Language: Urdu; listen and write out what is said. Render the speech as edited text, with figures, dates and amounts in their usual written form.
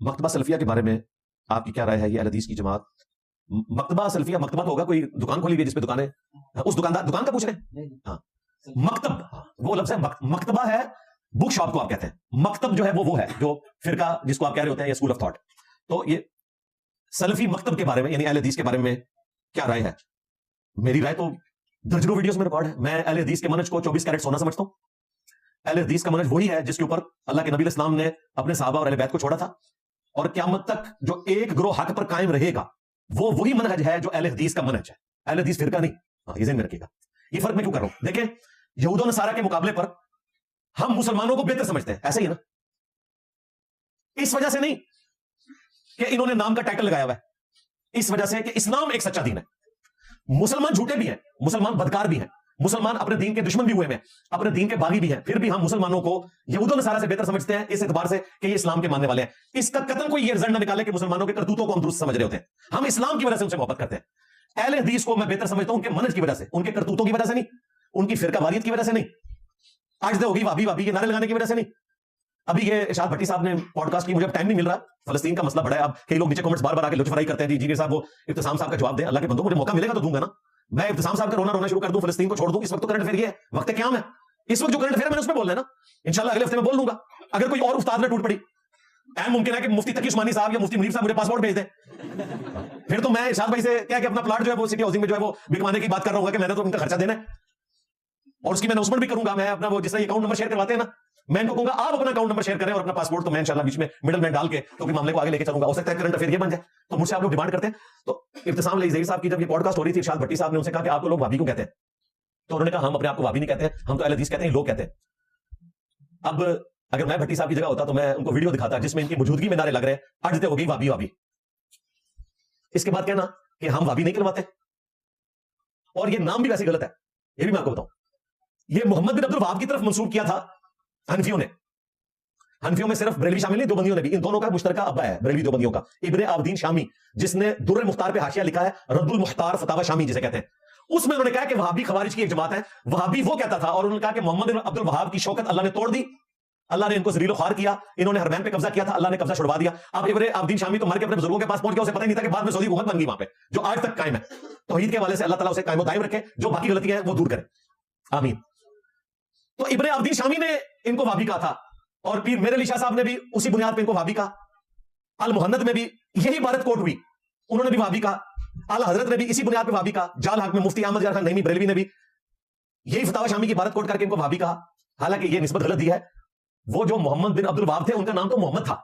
مکتبہ سلفیہ کے بارے میں آپ کی کیا رائے ہے؟ یہ اہل حدیث کی جماعت مکتبہ سلفیہ، مکتبہ تو ہوگا کوئی دکان کھولی ہوئی ہے جس پہ دکانیں، اس دکان کا پوچھ رہے ہیں؟ ہاں مکتب، وہ لفظ ہے مکتبہ ہے، بک شاپ کو آپ کہتے ہیں، مکتب جو ہے وہ ہے جو فرقہ جس کو آپ کہہ رہے ہوتے ہیں، یہ اسکول آف تھاٹ. تو یہ سلفی مکتب کے بارے میں یعنی اہل حدیث کے بارے میں کیا رائے ہے؟ میری رائے تو درجنوں ویڈیوز میں ریکارڈ ہے. میں اہل حدیث کے منہج کو 24 کیرٹ سونا سمجھتا ہوں. اہل حدیث کا منہج وہی ہے جس کے اوپر اللہ کے نبی علیہ السلام نے اپنے صحابہ اور اہل بیت کو چھوڑا تھا، اور قیامت تک جو ایک گروہ حق پر قائم رہے گا وہ وہی منہج ہے جو اہل حدیث کا منہج ہے. اہل حدیث فرقہ نہیں. ہاں یہ ذہن میں رکھیے گا. یہ فرق میں کیوں کر رہا ہوں؟ دیکھیں یہود و نصارہ کے مقابلے پر ہم مسلمانوں کو بہتر سمجھتے ہیں، ایسا ہی ہے نا؟ اس وجہ سے نہیں کہ انہوں نے نام کا ٹائٹل لگایا ہوا ہے، اس وجہ سے کہ اسلام ایک سچا دین ہے. مسلمان جھوٹے بھی ہیں، مسلمان بدکار بھی ہیں، مسلمان اپنے دین کے دشمن بھی ہوئے ہیں، اپنے دین کے باغی بھی ہیں، پھر بھی ہم مسلمانوں کو یہود و نصارہ سے بہتر سمجھتے ہیں اس اعتبار سے کہ یہ اسلام کے ماننے والے ہیں. اس کا قطعاً کوئی یہ رزلٹ نہ نکالے کہ مسلمانوں کے کرتوتوں کو ہم درست سمجھ رہے ہوتے ہیں. ہم اسلام کی وجہ سے ان سے محبت کرتے ہیں. اہل حدیث کو میں بہتر سمجھتا ہوں ان کے منہج کی وجہ سے، ان کے کرتوتوں کی وجہ سے نہیں، ان کی فرقہ واریت کی وجہ سے نہیں، آج دے ہوگی وابی وابی کے نعرے لگانے کی وجہ سے نہیں. ابھی یہ ارشاد بھٹی صاحب نے پوڈ کاسٹ کی، مجھے اب ٹائم نہیں مل رہا، فلسطین کا مسئلہ بڑا ہے. اب کئی لوگ نیچے کمنٹس بار بار آ کے لطف فرائی کرتے ہیں، جی انجینئر صاحب وہ ابتسام صاحب کا جواب دیں. اللہ کے بندوں مجھے موقع ملے گا تو دوں گا نا. میں ابتسام صاحب کا رونا شروع کر دوں، فلسطین کو چھوڑ دوں؟ اس وقت تو کرنٹ افیئر یہ ہے، وقت قیام ہے. اس وقت جو کرنٹ افیئر ہے میں نے اس پہ بولنا ہے نا. انشاءاللہ اگلے ہفتے میں بول دوں گا. اگر کوئی اور استاد نے ٹوٹ پڑی، اہم ممکن ہے کہ مفتی تقی عثمانی صاحب یا مفتی منیب صاحب مجھے پاسپورٹ بھیج دیں، پھر تو میں ارشاد بھائی سے کیا کہ اپنا پلاٹ جو ہے وہ سٹی ہاؤسنگ میں جو ہے وہ بکوانے کی بات کر رہا ہوں کہ میں نے تو ان کا خرچہ دینا ہے اور اس کی میں اناؤنسمنٹ بھی کروں گا. میں اپنا وہ جس طرح اکاؤنٹ نمبر شیئر کرواتے ہیں نا، میں ان کو کہوں گا آپ اپنا اکاؤنٹ نمبر شیئر کریں اور اپنا پاسپورٹ، تو میں انشاءاللہ بیچ میں مڈل مین ڈال کے تو معاملے کو آگے لے کے چلوں گا. ہو سکتا ہے کرنٹ افیئر یہ بن جائے. تو مجھ سے آپ لوگ ڈیمانڈ کرتے ہیں. تو ابتسام علی ظہیر صاحب کی جب یہ پوڈ کاسٹ ہو رہی تھی، ارشاد بھٹی صاحب نے ان سے کہا کہ آپ کو لوگ وابی کو کہتے ہیں، تو انہوں نے کہا ہم اپنے آپ کو وابی نہیں کہتے ہیں، ہم تو اہل حدیث کہتے ہیں، لوگ کہتے ہیں. اب اگر میں بھٹی صاحب کی جگہ ہوتا تو میں ان کو ویڈیو دکھاتا جس میں ان کی موجودگی میں نعرے لگ رہے ہیں، اجتے ہو گئی وابی وابی. اس کے بعد کہنا کہ ہم وابی نہیں کہلواتے. اور یہ نام بھی ویسے غلط ہے، یہ بھی میں آپ کو بتاؤں. یہ محمد بن عبد الوہاب کی طرف منسوب کیا تھا حنفیوں نے. حنفیوں میں صرف بریلوی شامل نہیں، دیوبندیوں نے بھی. ان دونوں کا مشترکہ ابا ہے بریلوی دیوبندیوں کا، ابن عابدین شامی، جس نے در المختار پہ حاشیہ لکھا ہے، رد المختار فتاوی شامی جسے کہتے ہیں. اس میں انہوں نے کہا کہ وہابی خوارج کی ایک جماعت ہے. وہابی وہ کہتا تھا، اور انہوں نے کہا کہ محمد بن عبد الوہاب کی شوکت اللہ نے توڑ دی، اللہ نے ان کو ذلیل و خوار کیا، انہوں نے حرمین پہ قبضہ کیا تھا، اللہ نے قبضہ چھڑوا دیا. اب ابن عابدین شامی تو مر کے اپنے بزرگوں کے پاس پہنچ گیا، اسے پتہ ہی نہیں تھا کہ بعد میں سعودی حکومت بن گئی وہاں پہ، جو آج تک قائم ہے. توحید کے حوالے سے اللہ تعالیٰ اسے قائم و دائم رکھے، جو باقی غلطیاں ہیں وہ دور کرے، آمین. تو ابن عابدین شامی نے ان کو وہابی کہا تھا، اور پیر میرے علی شاہ صاحب نے بھی اسی بنیاد پہ ان کو وہابی کہا. المہند میں بھی یہی عبارت کوٹ ہوئی، انہوں نے بھی وہابی کہا. اعلیٰ حضرت نے بھی اسی بنیاد پہ وہابی کہا. جال حق میں مفتی احمد یار خان نعیمی بریلوی نے بھی یہی فتاوی شامی کی عبارت کوٹ کر کے ان کو وہابی کہا. حالانکہ یہ نسبت غلط دی ہے. وہ جو محمد بن عبد الوہاب تھے ان کا نام تو محمد تھا.